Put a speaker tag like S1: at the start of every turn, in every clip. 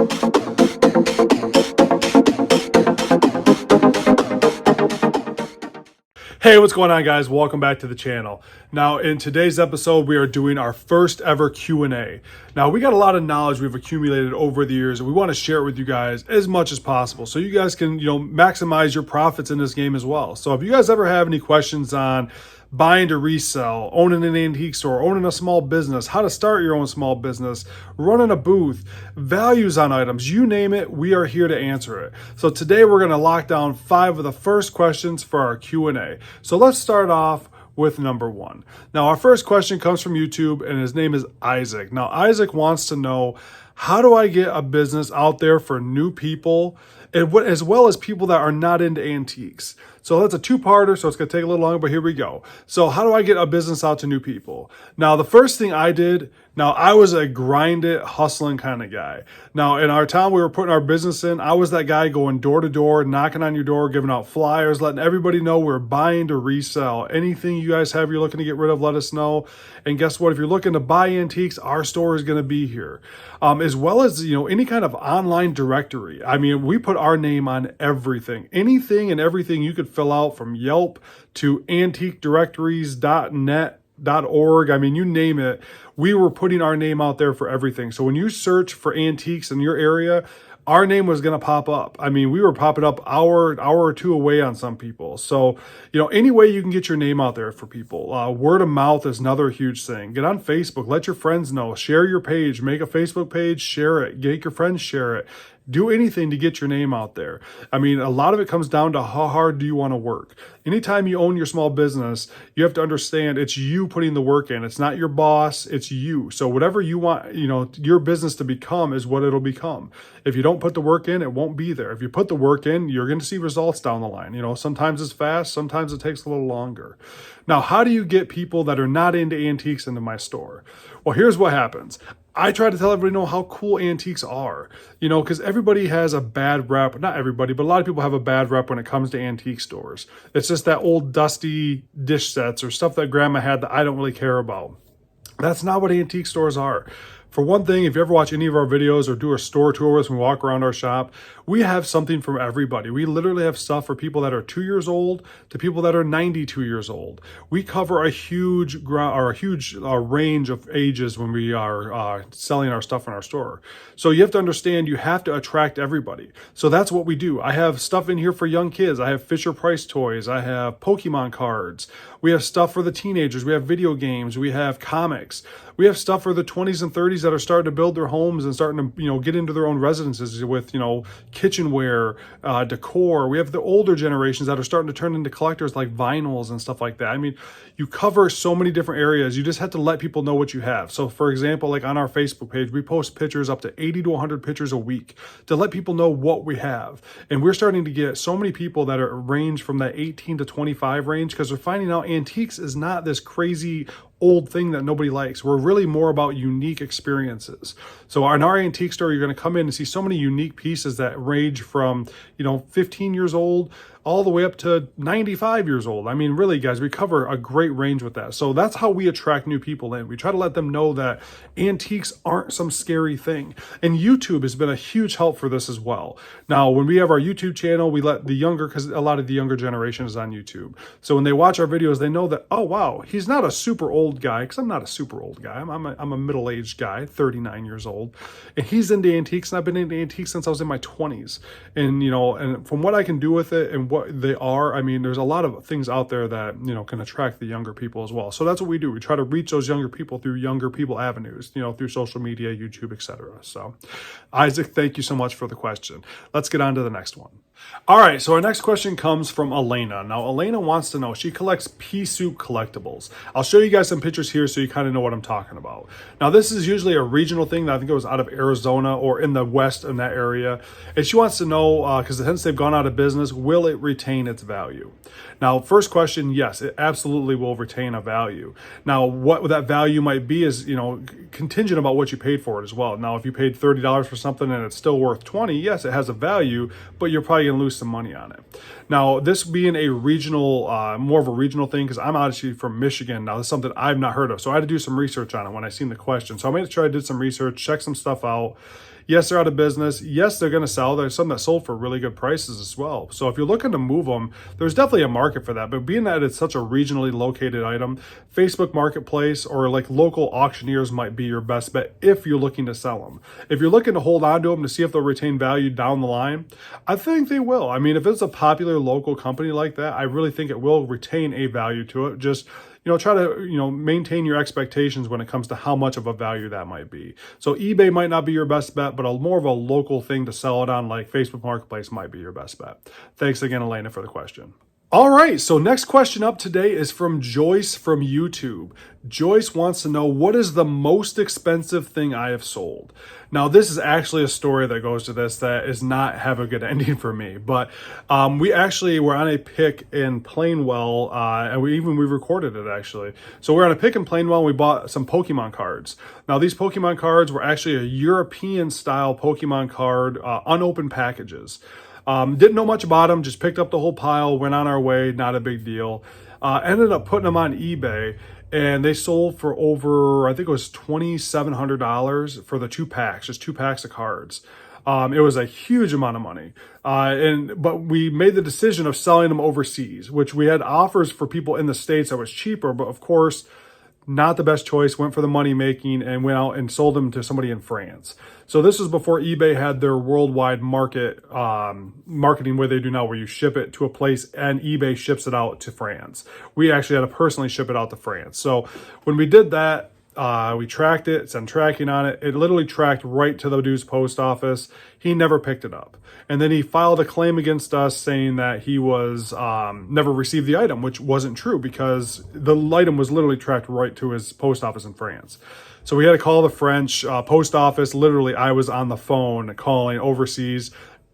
S1: Hey, what's going on, guys? Welcome back to the channel. Now, in today's episode, we are doing our first ever Q&A. Now, we got a lot of knowledge we've accumulated over the years, and we want to share it with you guys as much as possible so you guys can, maximize your profits in this game as well. So if you guys ever have any questions on buying to resell, owning an antique store, owning a small business, how to start your own small business, running a booth, values on items, you name it, we are here to answer it. So today we're going to lock down 5 of the first questions for our Q&A. So let's start off with number 1. Now, our first question comes from YouTube, and his name is Isaac. Now, Isaac wants to know, how do I get a business out there for new people, as well as people that are not into antiques? So that's a two-parter, so it's going to take a little longer, but here we go. So how do I get a business out to new people? Now, the first thing I did, I was a grind it, hustling kind of guy. Now, in our town we were putting our business in, I was that guy going door to door, knocking on your door, giving out flyers, letting everybody know we're buying to resell. Anything you guys have you're looking to get rid of, let us know. And guess what? If you're looking to buy antiques, our store is going to be here. As well as, any kind of online directory. I mean, we put our name on everything. Anything and everything you could fill out, from Yelp to antiquedirectories.net.org. I mean, you name it. We were putting our name out there for everything. So when you search for antiques in your area, our name was going to pop up. I mean, we were popping up hour or two away on some people. So, any way you can get your name out there for people. Word of mouth is another huge thing. Get on Facebook. Let your friends know. Share your page. Make a Facebook page. Share it. Get your friends share it. Do anything to get your name out there. I mean, a lot of it comes down to how hard do you want to work. Anytime you own your small business, you have to understand it's you putting the work in. It's not your boss, it's you. So whatever you want, your business to become is what it'll become. If you don't put the work in, it won't be there. If you put the work in, you're going to see results down the line. Sometimes it's fast, sometimes it takes a little longer. Now, how do you get people that are not into antiques into my store? Well, here's what happens. I try to tell everybody how cool antiques are, because everybody has a bad rep. Not everybody, but a lot of people have a bad rep when it comes to antique stores. It's just that old dusty dish sets or stuff that grandma had that I don't really care about. That's not what antique stores are. For one thing, if you ever watch any of our videos or do a store tour with us when we walk around our shop, we have something for everybody. We literally have stuff for people that are 2 years old to people that are 92 years old. We cover a huge range of ages when we are selling our stuff in our store. So you have to understand, you have to attract everybody. So that's what we do. I have stuff in here for young kids. I have Fisher-Price toys. I have Pokemon cards. We have stuff for the teenagers. We have video games. We have comics. We have stuff for the 20s and 30s that are starting to build their homes and starting to, get into their own residences with, kitchenware, decor. We have the older generations that are starting to turn into collectors, like vinyls and stuff like that. I mean, you cover so many different areas. You just have to let people know what you have. So for example, like on our Facebook page, we post pictures, up to 80 to 100 pictures a week, to let people know what we have. And we're starting to get so many people that are range from that 18 to 25 range, because they're finding out antiques is not this crazy old thing that nobody likes. We're really more about unique experiences. So in our antique store, you're going to come in and see so many unique pieces that range from, 15 years old all the way up to 95 years old. I mean, really, guys, we cover a great range with that. So that's how we attract new people in. We try to let them know that antiques aren't some scary thing. And YouTube has been a huge help for this as well. Now, when we have our YouTube channel, we let because a lot of the younger generation is on YouTube. So when they watch our videos, they know that, oh, wow, he's not a super old guy, because I'm not a super old guy. I'm a middle-aged guy, 39 years old. And he's into antiques, and I've been into antiques since I was in my 20s. And, and from what I can do with it and what they are, I mean, there's a lot of things out there that, can attract the younger people as well. So that's what we do. We try to reach those younger people through younger people avenues, through social media, YouTube, etc. So Isaac, thank you so much for the question. Let's get on to the next one. All right, so our next question comes from Elena. Now, Elena wants to know, she collects pea soup collectibles. I'll show you guys some pictures here so you kind of know what I'm talking about. Now, this is usually a regional thing that I think it was out of Arizona or in the West in that area. And she wants to know, because since they've gone out of business, will it retain its value? Now, first question, yes, it absolutely will retain a value. Now, what that value might be is, contingent about what you paid for it as well. Now, if you paid $30 for something and it's still worth $20, yes, it has a value, but you're probably going to lose some money on it. Now, this being a regional, more of a regional thing, because I'm actually from Michigan. Now, this is something I've not heard of. So I had to do some research on it when I seen the question. So I made sure I did some research, check some stuff out. Yes, they're out of business. Yes, they're going to sell. There's some that sold for really good prices as well. So if you're looking to move them, there's definitely a market for that. But being that it's such a regionally located item, Facebook Marketplace or like local auctioneers might be your best bet if you're looking to sell them. If you're looking to hold on to them to see if they'll retain value down the line, I think they will. I mean, if it's a popular local company like that, I really think it will retain a value to it. Just try to, maintain your expectations when it comes to how much of a value that might be. So eBay might not be your best bet, but more of a local thing to sell it on like Facebook Marketplace might be your best bet. Thanks again, Elena, for the question. All right, so next question up today is from Joyce from YouTube. Joyce wants to know, what is the most expensive thing I have sold? Now, this is actually a story that goes to this that is not have a good ending for me, but we actually were on a pick in Plainwell, and we recorded it actually. So we're on a pick in Plainwell, and we bought some Pokemon cards. Now, these Pokemon cards were actually a European style Pokemon card, unopened packages. Didn't know much about them, just picked up the whole pile, went on our way, not a big deal. Ended up putting them on eBay, and they sold for over, I think it was $2,700 for the 2 packs, just 2 packs of cards. It was a huge amount of money. But we made the decision of selling them overseas, which we had offers for people in the States that was cheaper, but of course, not the best choice, went for the money making and went out and sold them to somebody in France. So this was before eBay had their worldwide marketing where they do now, where you ship it to a place and eBay ships it out to France. We actually had to personally ship it out to France. So when we did that, we tracked it, sent tracking on it. It literally tracked right to the dude's post office. He never picked it up. And then he filed a claim against us saying that he was never received the item, which wasn't true because the item was literally tracked right to his post office in France. So we had to call the French post office. Literally, I was on the phone calling overseas.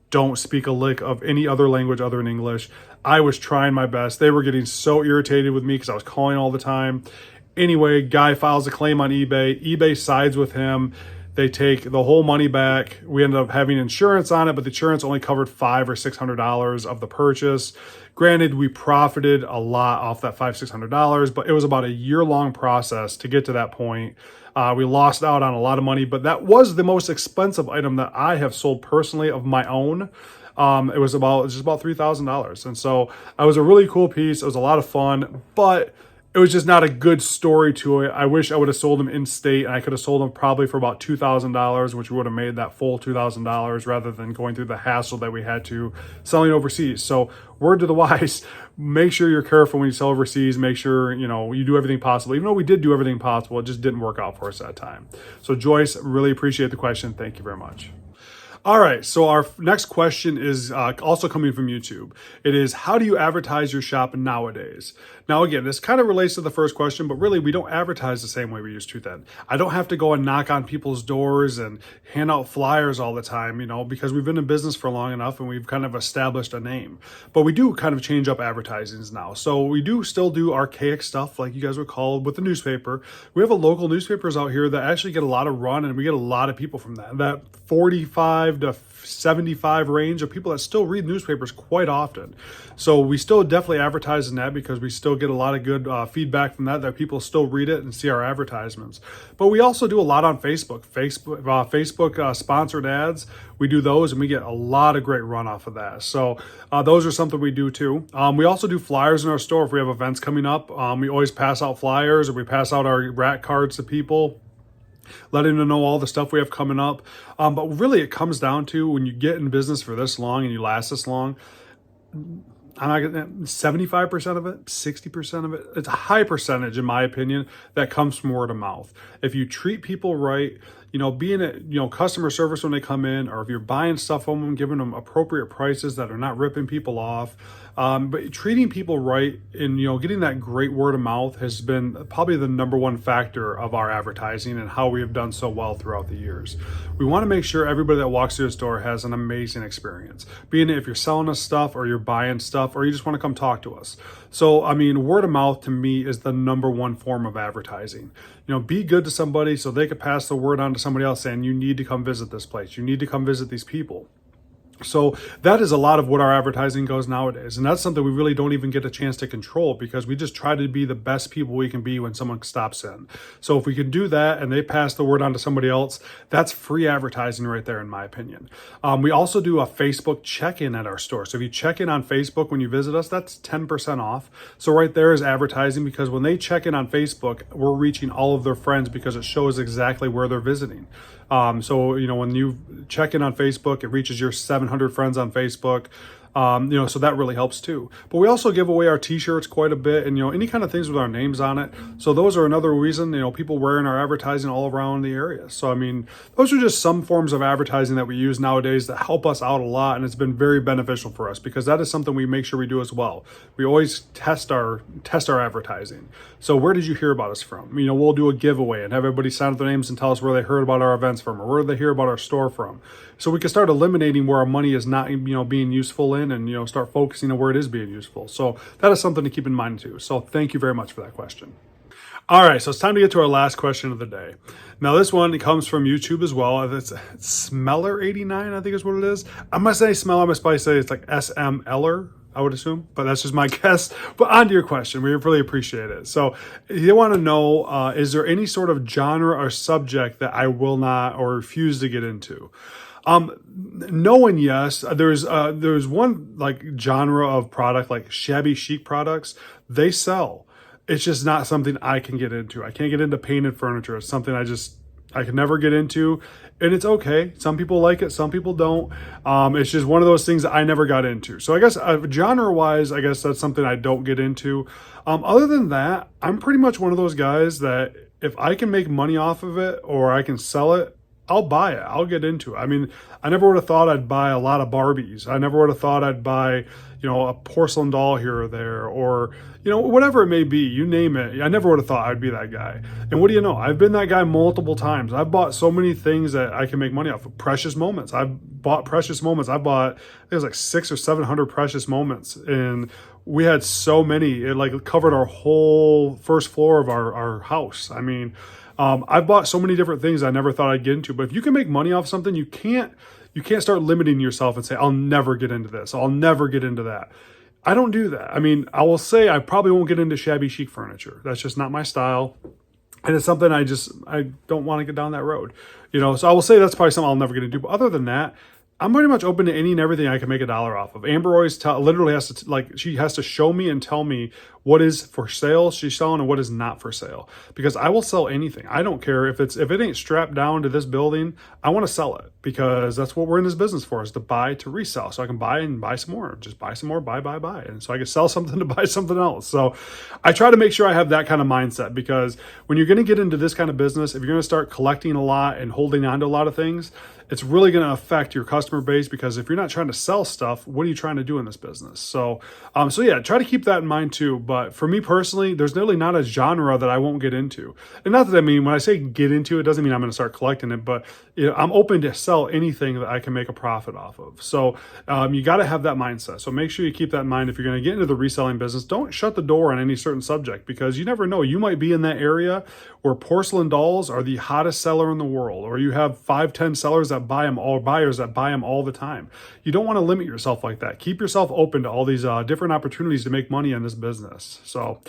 S1: Don't speak a lick of any other language other than English. I was trying my best. They were getting so irritated with me because I was calling all the time. Anyway, guy files a claim on eBay. eBay sides with him. They take the whole money back. We ended up having insurance on it, but the insurance only covered $500 or $600 of the purchase. Granted, we profited a lot off that $500-600, but it was about a year-long process to get to that point. We lost out on a lot of money, but that was the most expensive item that I have sold personally of my own. It was just about $3,000. And so it was a really cool piece. It was a lot of fun, but it was just not a good story to it. I wish I would have sold them in state, and I could have sold them probably for about $2,000, which would have made that full $2,000 rather than going through the hassle that we had to selling overseas. So word to the wise, make sure you're careful when you sell overseas. Make sure, you do everything possible. Even though we did do everything possible, it just didn't work out for us that time. So Joyce, really appreciate the question. Thank you very much. All right, so our next question is also coming from YouTube. It is, how do you advertise your shop nowadays? Now, again, this kind of relates to the first question, but really we don't advertise the same way we used to then. I don't have to go and knock on people's doors and hand out flyers all the time, because we've been in business for long enough and we've kind of established a name. But we do kind of change up advertisings now. So we do still do archaic stuff like you guys would call with the newspaper. We have a local newspapers out here that actually get a lot of run, and we get a lot of people from that. That 45 to 75 range of people that still read newspapers quite often. So we still definitely advertise in that because we still get a lot of good feedback from that people still read it and see our advertisements. But we also do a lot on Facebook. Facebook sponsored ads, we do those and we get a lot of great run off of that. So those are something we do too. We also do flyers in our store. If we have events coming up, we always pass out flyers, or we pass out our rat cards to people, letting them know all the stuff we have coming up. But really it comes down to, when you get in business for this long and you last this long, I'm not gonna 75% of it, 60% of it, it's a high percentage in my opinion that comes from word of mouth. If you treat people right, being at, customer service when they come in, or if you're buying stuff from them, giving them appropriate prices that are not ripping people off, but treating people right and, getting that great word of mouth has been probably the number one factor of our advertising and how we have done so well throughout the years. We want to make sure everybody that walks through the store has an amazing experience, being it if you're selling us stuff or you're buying stuff or you just want to come talk to us. So, word of mouth to me is the number one form of advertising. Be good to somebody so they could pass the word on to somebody else saying, you need to come visit this place. You need to come visit these people. So that is a lot of what our advertising goes nowadays. And that's something we really don't even get a chance to control because we just try to be the best people we can be when someone stops in. So if we can do that and they pass the word on to somebody else, that's free advertising right there, in my opinion. We also do a Facebook check-in at our store. So if you check in on Facebook when you visit us, that's 10% off. So right there is advertising because when they check in on Facebook, we're reaching all of their friends because it shows exactly where they're visiting. So, when you check in on Facebook, it reaches your 700 friends on Facebook. So that really helps too. But we also give away our t-shirts quite a bit and, any kind of things with our names on it. So those are another reason, people wearing our advertising all around the area. So, those are just some forms of advertising that we use nowadays that help us out a lot. And it's been very beneficial for us because that is something we make sure we do as well. We always test our advertising. So where did you hear about us from? We'll do a giveaway and have everybody sign up their names and tell us where they heard about our events from or where they hear about our store from. So we can start eliminating where our money is not, being useful in and, start focusing on where it is being useful. So that is something to keep in mind too. So thank you very much for that question. All right, so it's time to get to our last question of the day. Now this one comes from YouTube as well. It's Smeller89, I think is what it is. I'm going to say Smeller, I'm going to say it's like SM Eller, I would assume, but that's just my guess. But on to your question, we really appreciate it. So you want to know, is there any sort of genre or subject that I will not or refuse to get into? No and yes. There's one like genre of product, like shabby chic products. They sell. It's just not something I can get into. I can't get into painted furniture. It's something I can never get into, and it's okay. Some people like it, some people don't. It's just one of those things that I never got into. So I guess genre-wise, I guess that's something I don't get into. Other than that, I'm pretty much one of those guys that if I can make money off of it or I can sell it, I'll buy it. I'll get into it. I never would have thought I'd buy a lot of Barbies. I never would have thought I'd buy, a porcelain doll here or there, or, whatever it may be, you name it. I never would have thought I'd be that guy. And what do you know? I've been that guy multiple times. I've bought so many things that I can make money off of. Precious moments. I've bought precious moments. I bought, it was like 600 or 700 precious moments. And we had so many, it like covered our whole first floor of our house. I've bought so many different things I never thought I'd get into. But if you can make money off something, you can't start limiting yourself and say, I'll never get into this. I'll never get into that. I don't do that. I will say I probably won't get into shabby chic furniture. That's just not my style. And it's something I don't want to get down that road. So I will say that's probably something I'll never get into. But other than that, I'm pretty much open to any and everything I can make $1 off of. Amber always literally has to she has to show me and tell me what is for sale she's selling and what is not for sale, because I will sell anything. I don't care if it ain't strapped down to this building. I want to sell it because that's what we're in this business for, is to buy to resell. So I can buy and buy some more, just buy some more, buy. And so I can sell something to buy something else. So I try to make sure I have that kind of mindset, because when you're going to get into this kind of business, if you're going to start collecting a lot and holding on to a lot of things, it's really going to affect your customer base, because if you're not trying to sell stuff, what are you trying to do in this business? So yeah, try to keep that in mind too. But for me personally, there's really not a genre that I won't get into. And not that, when I say get into, it doesn't mean I'm going to start collecting it, but I'm open to sell anything that I can make a profit off of. So you got to have that mindset. So make sure you keep that in mind. If you're going to get into the reselling business, don't shut the door on any certain subject, because you never know. You might be in that area where porcelain dolls are the hottest seller in the world, or you have 5-10 sellers that buy them, all buyers that buy them all the time. You don't want to limit yourself like that. Keep yourself open to all these different opportunities to make money in this business. So,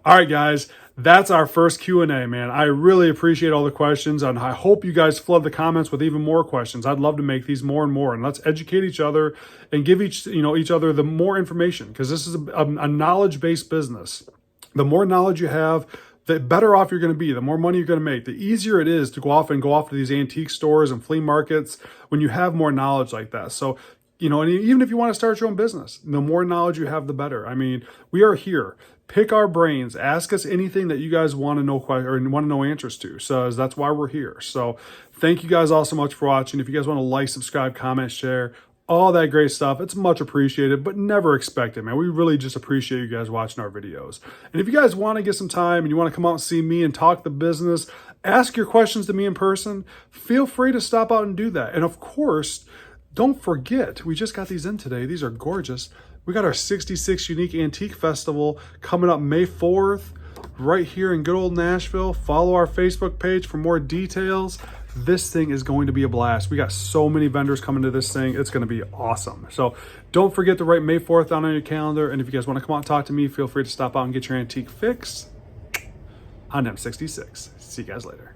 S1: all right, guys, that's our first Q&A, man. I really appreciate all the questions, and I hope you guys flood the comments with even more questions. I'd love to make these more and more, and let's educate each other and give each other the more information, because this is a knowledge-based business. The more knowledge you have, the better off you're going to be, the more money you're going to make. The easier it is to go off to these antique stores and flea markets when you have more knowledge like that. So, and even if you want to start your own business, the more knowledge you have, the better. We are here. Pick our brains. Ask us anything that you guys want to know or want to know answers to. So that's why we're here. So thank you guys all so much for watching. If you guys want to like, subscribe, comment, share, all that great stuff, it's much appreciated, but never expected, man. We really just appreciate you guys watching our videos. And if you guys want to get some time and you want to come out and see me and talk the business, ask your questions to me in person, feel free to stop out and do that. And of course, don't forget, we just got these in today. These are gorgeous. We got our 66 Unique Antique Festival coming up May 4th right here in good old Nashville. Follow our Facebook page for more details. This thing is going to be a blast. We got so many vendors coming to this thing. It's going to be awesome. So don't forget to write May 4th down on your calendar. And if you guys want to come out and talk to me, feel free to stop out and get your antique fix on M66. See you guys later.